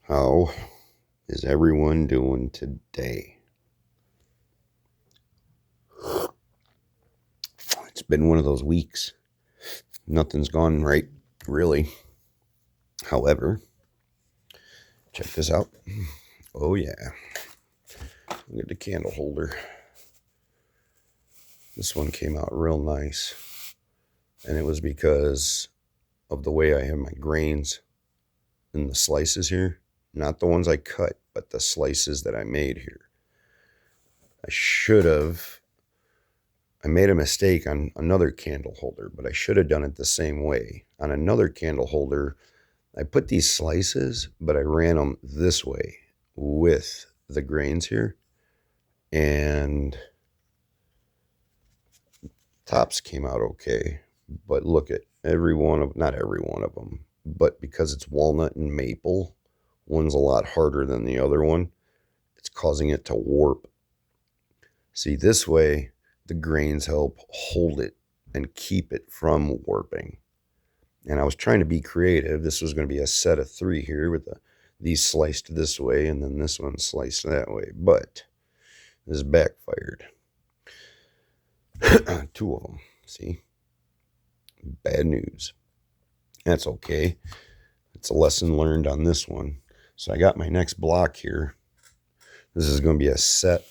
How is everyone doing today? It's been one of those weeks. Nothing's gone right, really. However, check this out. Oh, yeah. Look at the candle holder. This one came out real nice. And it was because of the way I have my grains in the slices here. Not the ones I cut, but the slices that I made here. I made a mistake on another candle holder, but I should have done it the same way. On another candle holder, I put these slices, but I ran them this way with the grains here. And tops came out okay. But look at not every one of them, but because it's walnut and maple, one's a lot harder than the other one. It's causing it to warp. See, this way, the grains help hold it and keep it from warping. And I was trying to be creative. This was going to be a set of 3 here with these sliced this way and then this one sliced that way. But this backfired. 2 of them. See? Bad news. That's okay. It's a lesson learned on this one. So I got my next block here. This is going to be a set.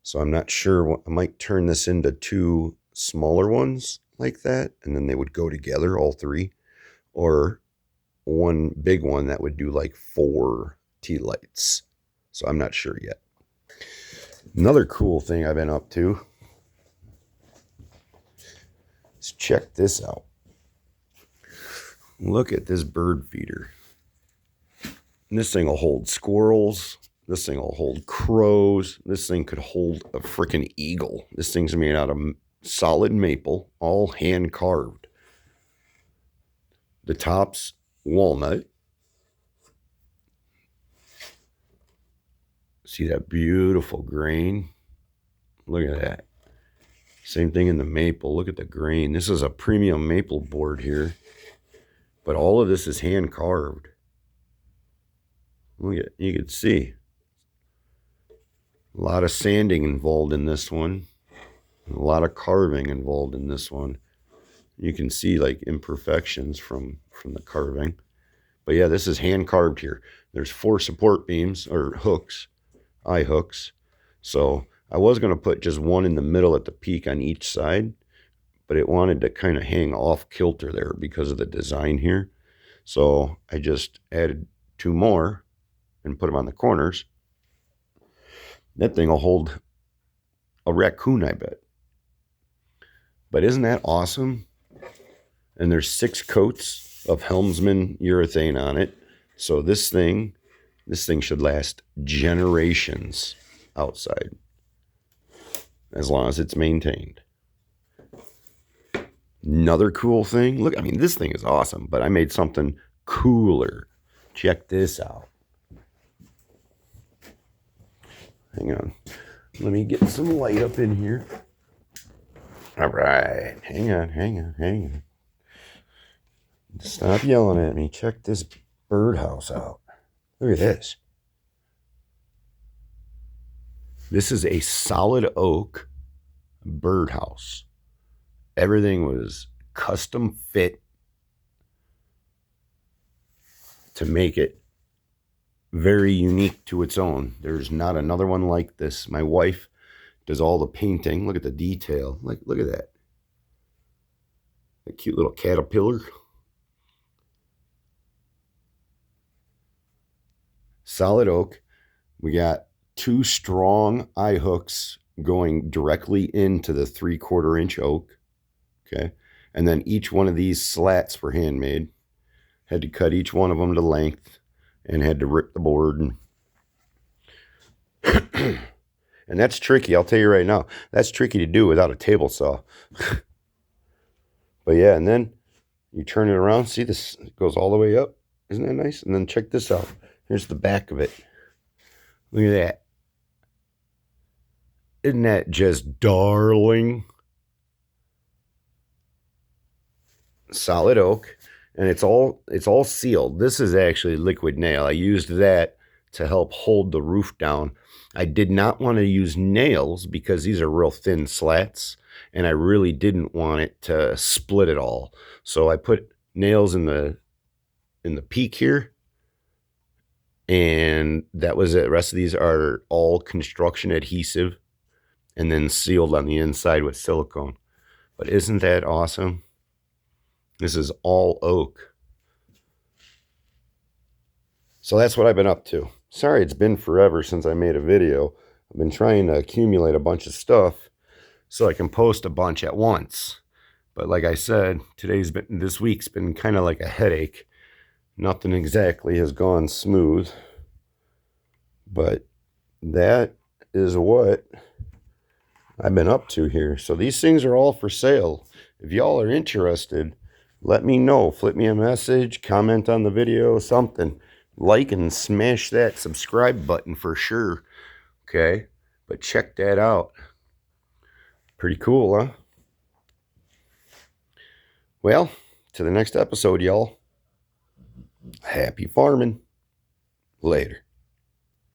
So I'm not sure. I might turn this into 2 smaller ones like that, and then they would go together, all 3. Or one big one that would do like 4 tea lights. So I'm not sure yet. Another cool thing I've been up to is check this out. Look at this bird feeder. And this thing will hold squirrels. This thing will hold crows. This thing could hold a freaking eagle. This thing's made out of solid maple, all hand carved. The top's walnut. See that beautiful grain? Look at that. Same thing in the maple. Look at the grain. This is a premium maple board here. But all of this is hand carved. Look at, you can see. A lot of sanding involved in this one. A lot of carving involved in this one. You can see like imperfections from the carving. But yeah, this is hand carved here. There's 4 support beams or hooks, eye hooks. So I was going to put just one in the middle at the peak on each side, but it wanted to kind of hang off kilter there because of the design here. So I just added 2 more and put them on the corners. That thing will hold a raccoon, I bet. But isn't that awesome? And there's 6 coats of Helmsman urethane on it. So this thing should last generations outside, as long as it's maintained. Another cool thing. Look, I mean, this thing is awesome, but I made something cooler. Check this out. Hang on. Let me get some light up in here. All right. Hang on. Stop yelling at me. Check this birdhouse out. Look at this. This is a solid oak birdhouse. Everything was custom fit to make it very unique to its own. There's not another one like this. My wife does all the painting. Look at the detail. Look at that. That cute little caterpillar. Solid oak. We got 2 strong eye hooks going directly into the 3/4 inch oak. Okay. And then each one of these slats were handmade. Had to cut each one of them to length and had to rip the board. And that's tricky. I'll tell you right now, that's tricky to do without a table saw. But yeah, and then you turn it around. See, this goes all the way up. Isn't that nice? And then check this out. Here's the back of it. Look at that. Isn't that just darling? Solid oak. and it's all sealed. This is actually liquid nail. I used that to help hold the roof down. I did not want to use nails because these are real thin slats, and I really didn't want it to split it all. So I put nails in the peak here, and that was it. The rest of these are all construction adhesive and then sealed on the inside with silicone. But isn't that awesome? This is all oak. So that's what I've been up to. Sorry it's been forever since I made a video. I've been trying to accumulate a bunch of stuff so I can post a bunch at once. But like I said, this week's been kind of like a headache. Nothing exactly has gone smooth. But that is what I've been up to here. So these things are all for sale. If y'all are interested, let me know. Flip me a message, comment on the video, something. Like and smash that subscribe button for sure. Okay? But check that out. Pretty cool, huh? Well, to the next episode, y'all. Happy farming. Later.